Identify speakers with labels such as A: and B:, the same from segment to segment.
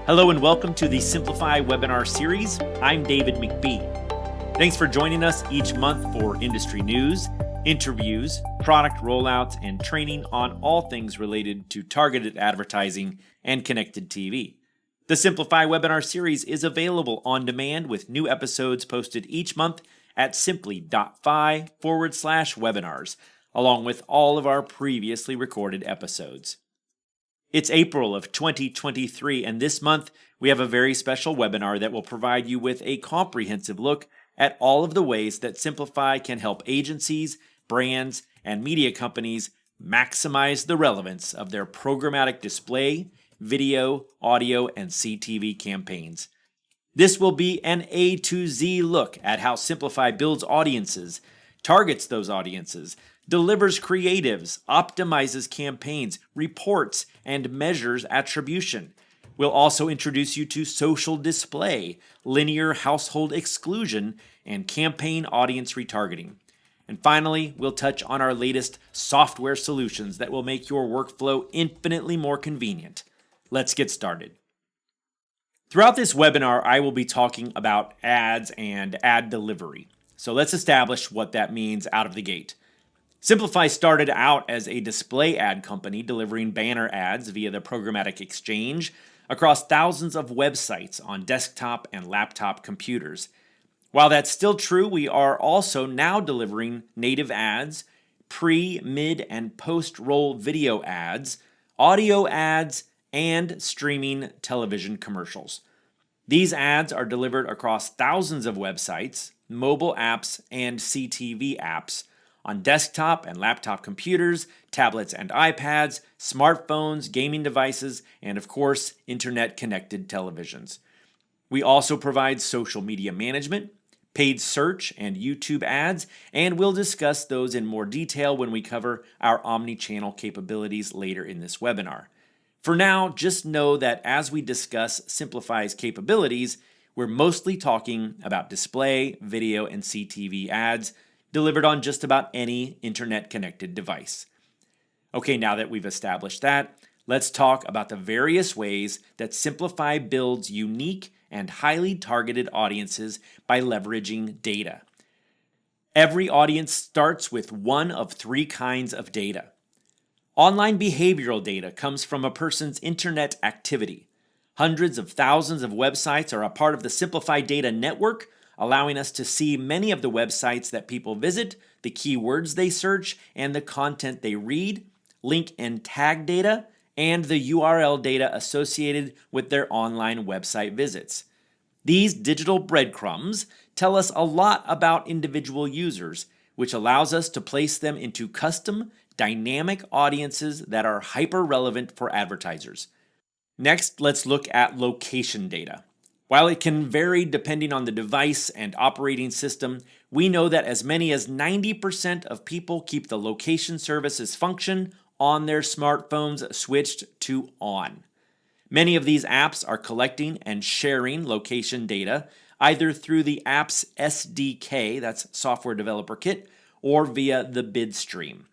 A: Hello and welcome to the Simplify webinar series. I'm David McBee. Thanks for joining us each month for industry news, interviews, product rollouts, and training on all things related to targeted advertising and connected TV. The Simplify webinar series is available on demand with new episodes posted each month at simply.fi/webinars, along with all of our previously recorded episodes. It's April of 2023, and this month we have a very special webinar that will provide you with a comprehensive look at all of the ways that Simplify can help agencies, brands, and media companies maximize the relevance of their programmatic display, video, audio, and CTV campaigns. This will be an A to Z look at how Simplify builds audiences, targets those audiences, delivers creatives, optimizes campaigns, reports, and measures attribution. We'll also introduce you to social display, linear household exclusion, and campaign audience retargeting. And finally, we'll touch on our latest software solutions that will make your workflow infinitely more convenient. Let's get started. Throughout this webinar, I will be talking about ads and ad delivery. So let's establish what that means out of the gate. Simplify started out as a display ad company delivering banner ads via the programmatic exchange across thousands of websites on desktop and laptop computers. While that's still true, we are also now delivering native ads, pre, mid, and post-roll video ads, audio ads, and streaming television commercials. These ads are delivered across thousands of websites, mobile apps, and CTV apps on desktop and laptop computers, tablets and iPads, smartphones, gaming devices, and of course, internet-connected televisions. We also provide social media management, paid search, and YouTube ads, and we'll discuss those in more detail when we cover our omni-channel capabilities later in this webinar. For now, just know that as we discuss Simplify's capabilities, we're mostly talking about display, video, and CTV ads delivered on just about any internet-connected device. Okay, now that we've established that, let's talk about the various ways that Simplify builds unique and highly targeted audiences by leveraging data. Every audience starts with one of three kinds of data. Online behavioral data comes from a person's internet activity. Hundreds of thousands of websites are a part of the Simplify data network, allowing us to see many of the websites that people visit, the keywords they search, and the content they read, link and tag data, and the URL data associated with their online website visits. These digital breadcrumbs tell us a lot about individual users, which allows us to place them into custom, dynamic audiences that are hyper-relevant for advertisers. Next, let's look at location data. While it can vary depending on the device and operating system, we know that as many as 90% of people keep the location services function on their smartphones switched to on. Many of these apps are collecting and sharing location data either through the app's SDK, that's Software Developer Kit, or via the bid stream.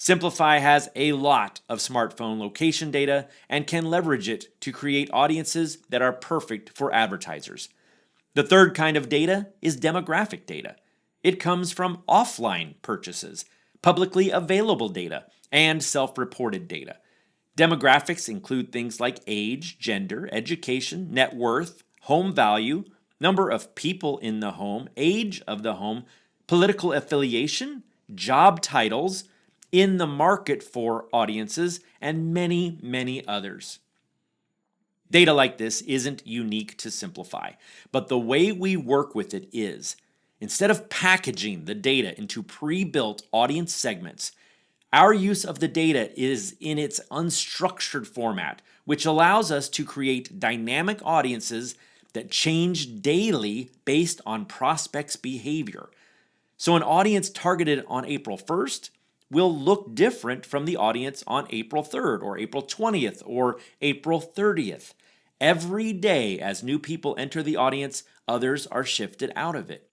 A: Simplify has a lot of smartphone location data and can leverage it to create audiences that are perfect for advertisers. The third kind of data is demographic data. It comes from offline purchases, publicly available data, and self-reported data. Demographics include things like age, gender, education, net worth, home value, number of people in the home, age of the home, political affiliation, job titles, in the market for audiences, and many, many others. Data like this isn't unique to Simplify, but the way we work with it is, instead of packaging the data into pre-built audience segments, our use of the data is in its unstructured format, which allows us to create dynamic audiences that change daily based on prospects' behavior. So an audience targeted on April 1st will look different from the audience on April 3rd or April 20th or April 30th. Every day as new people enter the audience, others are shifted out of it.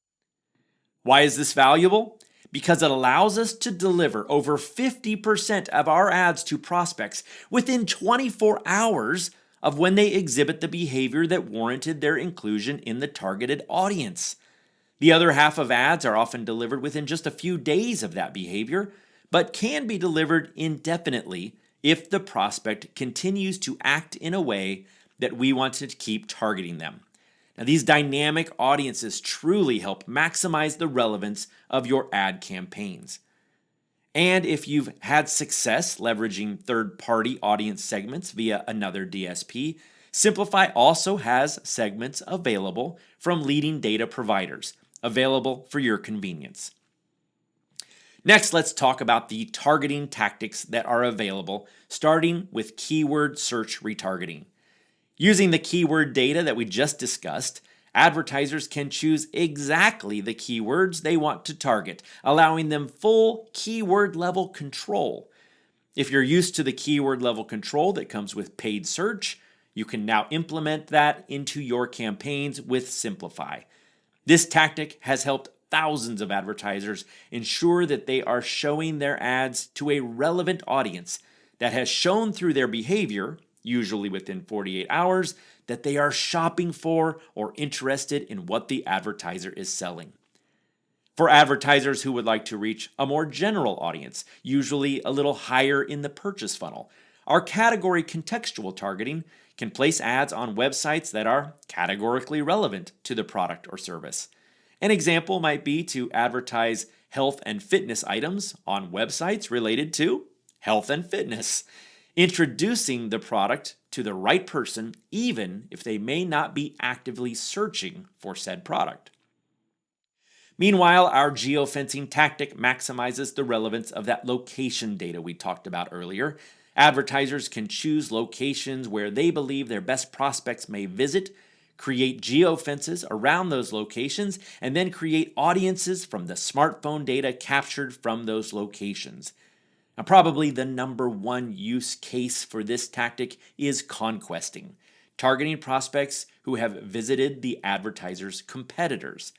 A: Why is this valuable? Because it allows us to deliver over 50% of our ads to prospects within 24 hours of when they exhibit the behavior that warranted their inclusion in the targeted audience. The other half of ads are often delivered within just a few days of that behavior, but can be delivered indefinitely if the prospect continues to act in a way that we want to keep targeting them. Now, these dynamic audiences truly help maximize the relevance of your ad campaigns. And if you've had success leveraging third-party audience segments via another DSP, Simplify also has segments available from leading data providers, available for your convenience. Next, let's talk about the targeting tactics that are available, starting with keyword search retargeting. Using the keyword data that we just discussed, advertisers can choose exactly the keywords they want to target, allowing them full keyword level control. If you're used to the keyword level control that comes with paid search, you can now implement that into your campaigns with Simplify. This tactic has helped thousands of advertisers ensure that they are showing their ads to a relevant audience that has shown through their behavior, usually within 48 hours, that they are shopping for or interested in what the advertiser is selling. For advertisers who would like to reach a more general audience, usually a little higher in the purchase funnel, our category contextual targeting can place ads on websites that are categorically relevant to the product or service. An example might be to advertise health and fitness items on websites related to health and fitness, introducing the product to the right person even if they may not be actively searching for said product. Meanwhile, our geofencing tactic maximizes the relevance of that location data we talked about earlier. Advertisers can choose locations where they believe their best prospects may visit, create geofences around those locations, and then create audiences from the smartphone data captured from those locations. Now, probably the number one use case for this tactic is conquesting, targeting prospects who have visited the advertiser's competitors.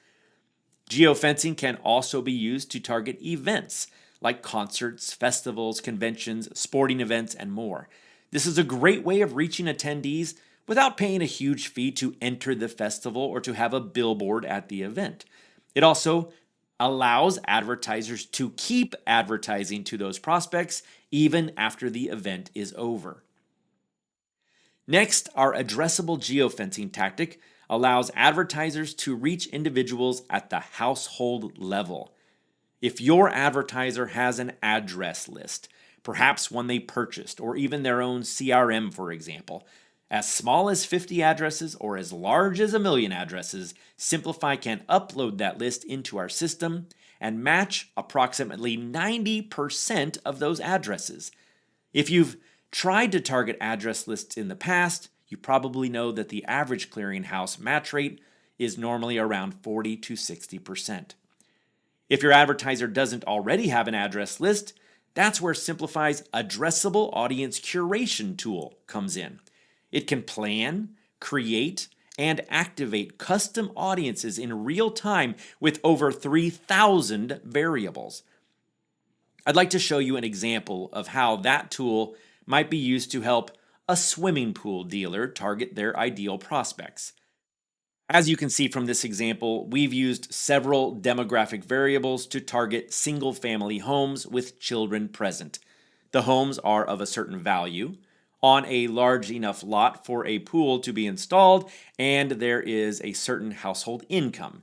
A: Geofencing can also be used to target events like concerts, festivals, conventions, sporting events, and more. This is a great way of reaching attendees without paying a huge fee to enter the festival or to have a billboard at the event. It also allows advertisers to keep advertising to those prospects even after the event is over. Next, our addressable geofencing tactic allows advertisers to reach individuals at the household level. If your advertiser has an address list, perhaps one they purchased, or even their own CRM, for example, as small as 50 addresses or as large as 1 million addresses, Simplify can upload that list into our system and match approximately 90% of those addresses. If you've tried to target address lists in the past, you probably know that the average clearinghouse match rate is normally around 40 to 60%. If your advertiser doesn't already have an address list, that's where Simplify's addressable audience curation tool comes in. It can plan, create, and activate custom audiences in real time with over 3,000 variables. I'd like to show you an example of how that tool might be used to help a swimming pool dealer target their ideal prospects. As you can see from this example, we've used several demographic variables to target single-family homes with children present. The homes are of a certain value, on a large enough lot for a pool to be installed, and there is a certain household income.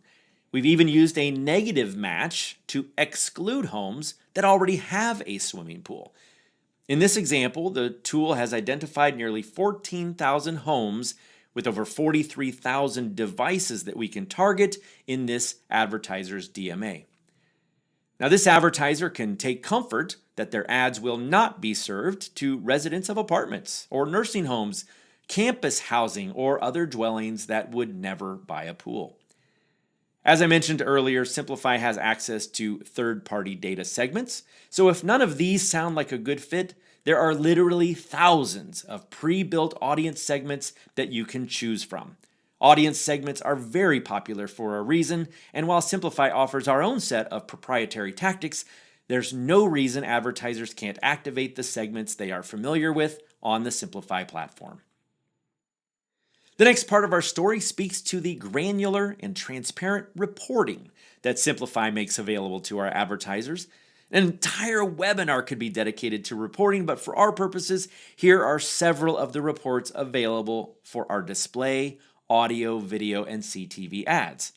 A: We've even used a negative match to exclude homes that already have a swimming pool. In this example, the tool has identified nearly 14,000 homes with over 43,000 devices that we can target in this advertiser's DMA. Now, this advertiser can take comfort that their ads will not be served to residents of apartments or nursing homes, campus housing, or other dwellings that would never buy a pool. As I mentioned earlier, Simplify has access to third-party data segments, so if none of these sound like a good fit, there are literally thousands of pre-built audience segments that you can choose from. Audience segments are very popular for a reason, and while Simplify offers our own set of proprietary tactics, there's no reason advertisers can't activate the segments they are familiar with on the Simplify platform. The next part of our story speaks to the granular and transparent reporting that Simplify makes available to our advertisers. An entire webinar could be dedicated to reporting, but for our purposes, here are several of the reports available for our display, audio, video, and CTV ads.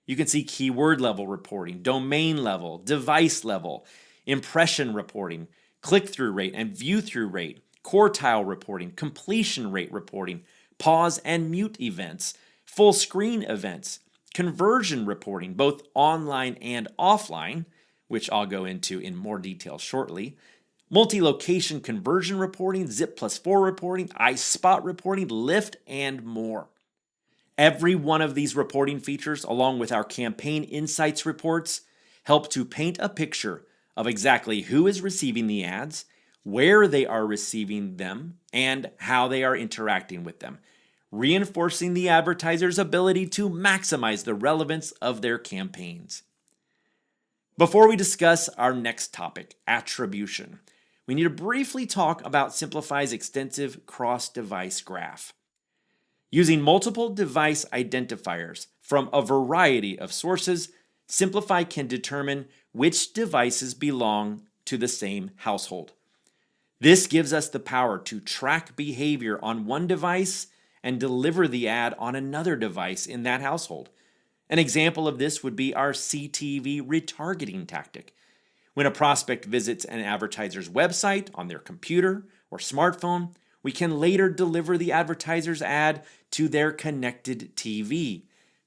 A: You can see keyword level reporting, domain level, device level, impression reporting, click-through rate and view-through rate, quartile reporting, completion rate reporting, pause and mute events, full screen events, conversion reporting, both online and offline, which I'll go into in more detail shortly, multi-location conversion reporting, Zip+4 reporting, iSpot reporting, Lift, and more. Every one of these reporting features, along with our campaign insights reports, help to paint a picture of exactly who is receiving the ads, where they are receiving them, and how they are interacting with them, reinforcing the advertiser's ability to maximize the relevance of their campaigns. Before we discuss our next topic, attribution, we need to briefly talk about Simplify's extensive cross-device graph. Using multiple device identifiers from a variety of sources, Simplify can determine which devices belong to the same household. This gives us the power to track behavior on one device and deliver the ad on another device in that household. An example of this would be our CTV retargeting tactic. When a prospect visits an advertiser's website on their computer or smartphone, we can later deliver the advertiser's ad to their connected TV.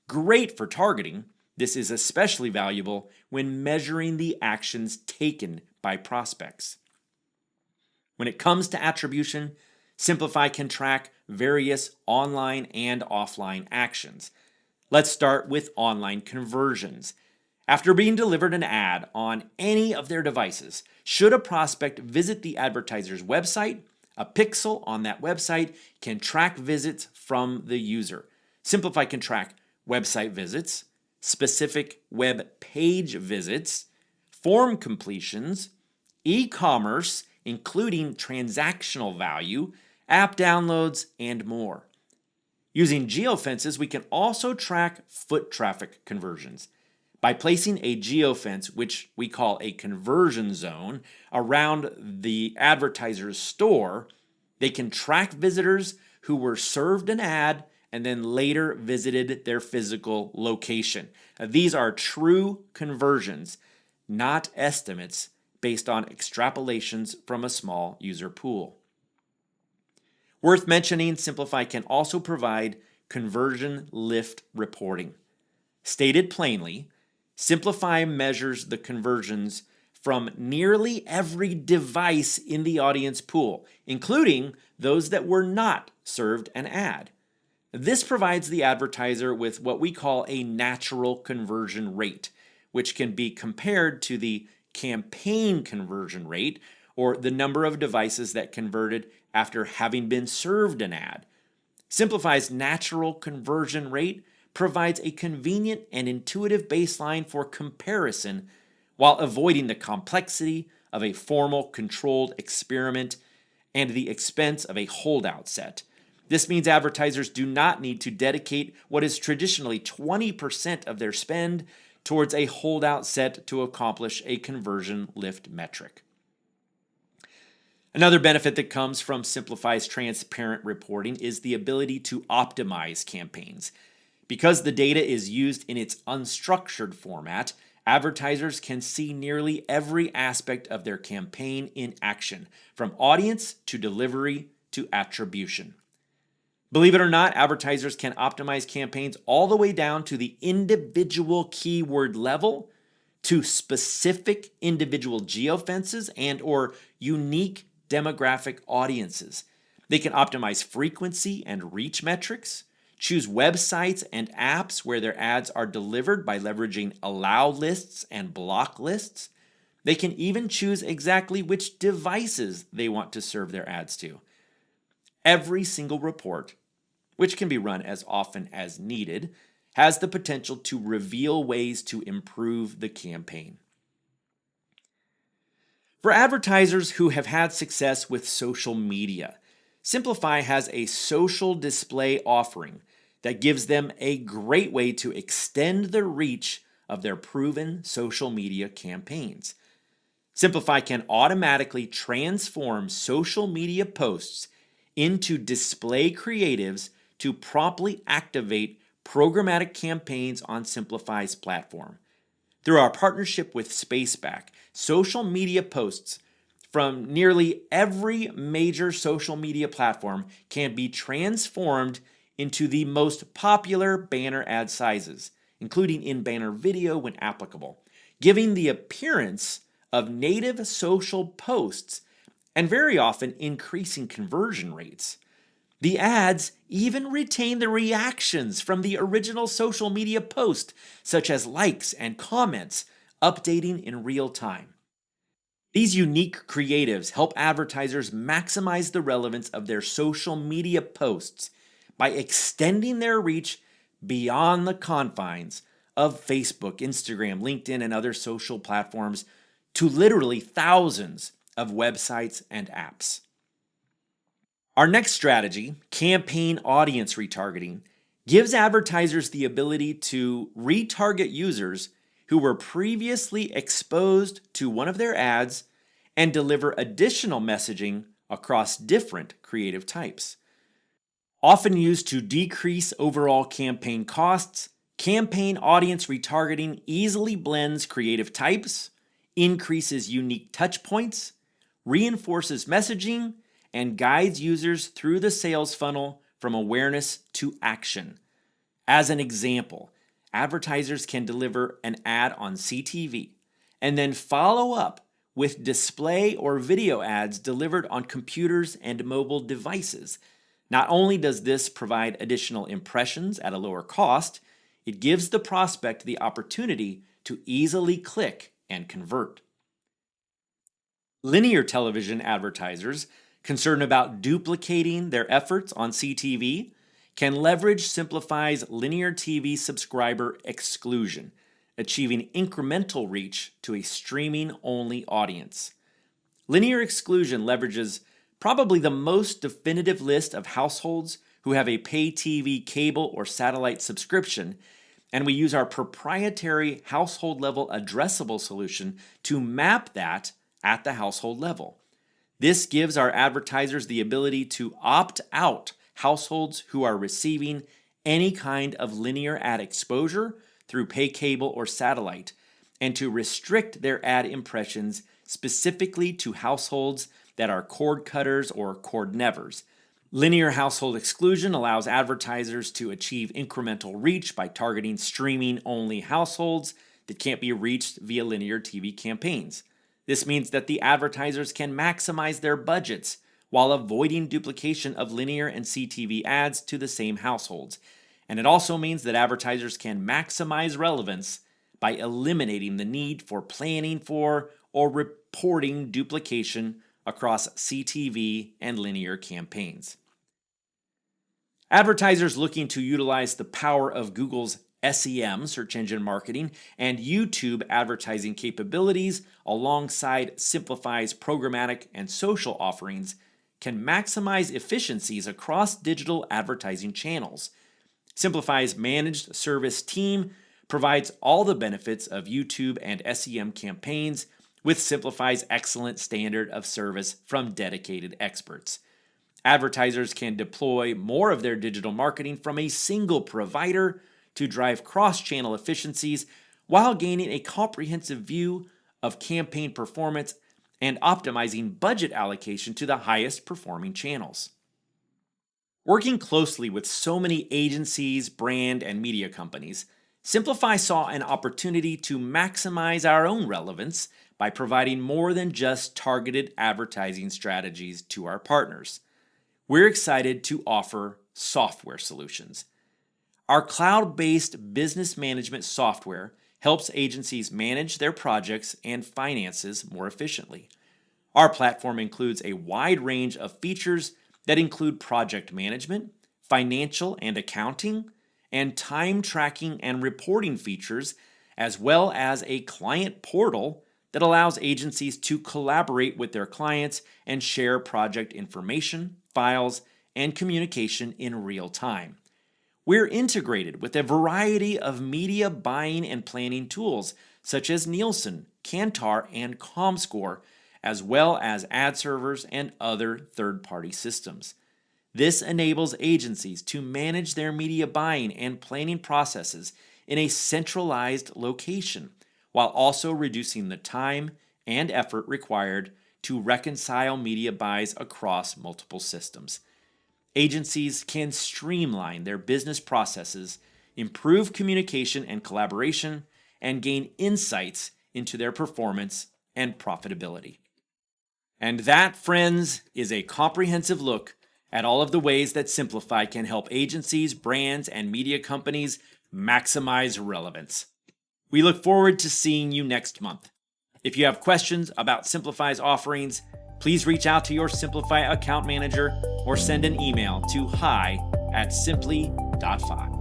A: Great for targeting. This is especially valuable when measuring the actions taken by prospects. When it comes to attribution, Simplify can track various online and offline actions. Let's start with online conversions. After being delivered an ad on any of their devices, should a prospect visit the advertiser's website, a pixel on that website can track visits from the user. Simplify can track website visits, specific web page visits, form completions, e-commerce, including transactional value, app downloads, and more. Using geofences, we can also track foot traffic conversions. By placing a geofence, which we call a conversion zone, around the advertiser's store, they can track visitors who were served an ad and then later visited their physical location. Now, these are true conversions, not estimates based on extrapolations from a small user pool. Worth mentioning, Simplify can also provide conversion lift reporting. Stated plainly, Simplify measures the conversions from nearly every device in the audience pool, including those that were not served an ad. This provides the advertiser with what we call a natural conversion rate, which can be compared to the campaign conversion rate, or the number of devices that converted after having been served an ad. Simplify's natural conversion rate provides a convenient and intuitive baseline for comparison while avoiding the complexity of a formal controlled experiment and the expense of a holdout set. This means advertisers do not need to dedicate what is traditionally 20% of their spend towards a holdout set to accomplish a conversion lift metric. Another benefit that comes from Simplify's transparent reporting is the ability to optimize campaigns. Because the data is used in its unstructured format, advertisers can see nearly every aspect of their campaign in action, from audience to delivery to attribution. Believe it or not, advertisers can optimize campaigns all the way down to the individual keyword level, to specific individual geofences and or unique demographic audiences. They can optimize frequency and reach metrics, choose websites and apps where their ads are delivered by leveraging allow lists and block lists. They can even choose exactly which devices they want to serve their ads to. Every single report, which can be run as often as needed, has the potential to reveal ways to improve the campaign. For advertisers who have had success with social media, Simplify has a social display offering that gives them a great way to extend the reach of their proven social media campaigns. Simplify can automatically transform social media posts into display creatives to promptly activate programmatic campaigns on Simplify's platform. Through our partnership with Spaceback, social media posts from nearly every major social media platform can be transformed into the most popular banner ad sizes, including in-banner video when applicable, giving the appearance of native social posts and very often increasing conversion rates. The ads even retain the reactions from the original social media post, such as likes and comments, updating in real time. These unique creatives help advertisers maximize the relevance of their social media posts by extending their reach beyond the confines of Facebook, Instagram, LinkedIn, and other social platforms to literally thousands of websites and apps. Our next strategy, campaign audience retargeting, gives advertisers the ability to retarget users who were previously exposed to one of their ads and deliver additional messaging across different creative types. Often used to decrease overall campaign costs, campaign audience retargeting easily blends creative types, increases unique touch points, reinforces messaging, and guides users through the sales funnel from awareness to action. As an example, advertisers can deliver an ad on CTV and then follow up with display or video ads delivered on computers and mobile devices. Not only does this provide additional impressions at a lower cost, it gives the prospect the opportunity to easily click and convert. Linear television advertisers concerned about duplicating their efforts on CTV can leverage Simplify's linear TV subscriber exclusion, achieving incremental reach to a streaming-only audience. Linear exclusion leverages probably the most definitive list of households who have a pay TV, cable, or satellite subscription, and we use our proprietary household-level addressable solution to map that at the household level. This gives our advertisers the ability to opt out households who are receiving any kind of linear ad exposure through pay cable or satellite, and to restrict their ad impressions specifically to households that are cord cutters or cord nevers. Linear household exclusion allows advertisers to achieve incremental reach by targeting streaming-only households that can't be reached via linear TV campaigns. This means that the advertisers can maximize their budgets while avoiding duplication of linear and CTV ads to the same households. And it also means that advertisers can maximize relevance by eliminating the need for planning for or reporting duplication across CTV and linear campaigns. Advertisers looking to utilize the power of Google's SEM, search engine marketing, and YouTube advertising capabilities alongside Simplify's programmatic and social offerings can maximize efficiencies across digital advertising channels. Simplify's managed service team provides all the benefits of YouTube and SEM campaigns with Simplify's excellent standard of service from dedicated experts. Advertisers can deploy more of their digital marketing from a single provider to drive cross-channel efficiencies while gaining a comprehensive view of campaign performance and optimizing budget allocation to the highest performing channels. Working closely with so many agencies, brand, and media companies, Simplify saw an opportunity to maximize our own relevance by providing more than just targeted advertising strategies to our partners. We're excited to offer software solutions. Our cloud-based business management software helps agencies manage their projects and finances more efficiently. Our platform includes a wide range of features that include project management, financial and accounting, and time tracking and reporting features, as well as a client portal that allows agencies to collaborate with their clients and share project information files, and communication in real time. We're integrated with a variety of media buying and planning tools such as Nielsen, Kantar, and Comscore, as well as ad servers and other third-party systems. This enables agencies to manage their media buying and planning processes in a centralized location, while also reducing the time and effort required to reconcile media buys across multiple systems. Agencies can streamline their business processes, improve communication and collaboration, and gain insights into their performance and profitability. And that, friends, is a comprehensive look at all of the ways that Simplify can help agencies, brands, and media companies maximize relevance. We look forward to seeing you next month. If you have questions about Simplify's offerings, please reach out to your Simplify account manager or send an email to hi@simply.fi.